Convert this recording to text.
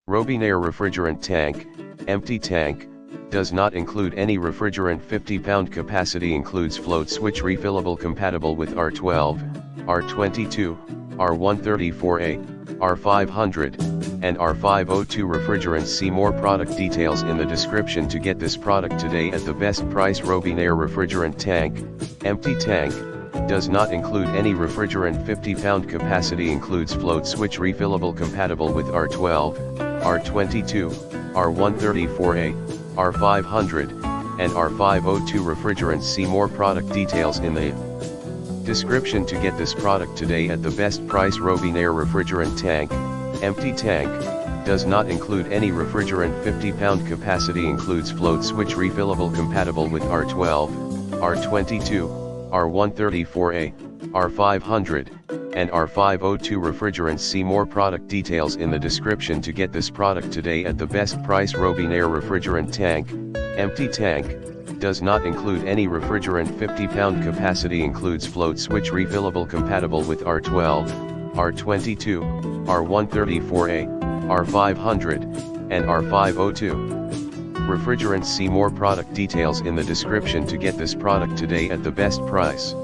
Robinair refrigerant tank, empty tank, does not include any refrigerant. 50-pound capacity, includes float switch, refillable, compatible with R12, R22, R134A, R500, and R502 refrigerants. See more product details in the description to get this product today at the best price. Robinair refrigerant tank, empty tank, does not include any refrigerant. 50-pound capacity, includes float switch, refillable, compatible with R12, R22, R134A, R500, and R502 refrigerants. See more product details in the description to get this product today at the best price. Robinair refrigerant tank, empty tank, does not include any refrigerant. 50-pound capacity, includes float switch, refillable, compatible with R12, R22, R134A, R500, and R502 refrigerants. See more product details in the description to get this product today at the best price. Robinair refrigerant tank, empty tank, does not include any refrigerant. 50-pound capacity, includes float switch, refillable, compatible with R12, R22, R134A, R500, and R502 refrigerants. See more product details in the description to get this product today at the best price.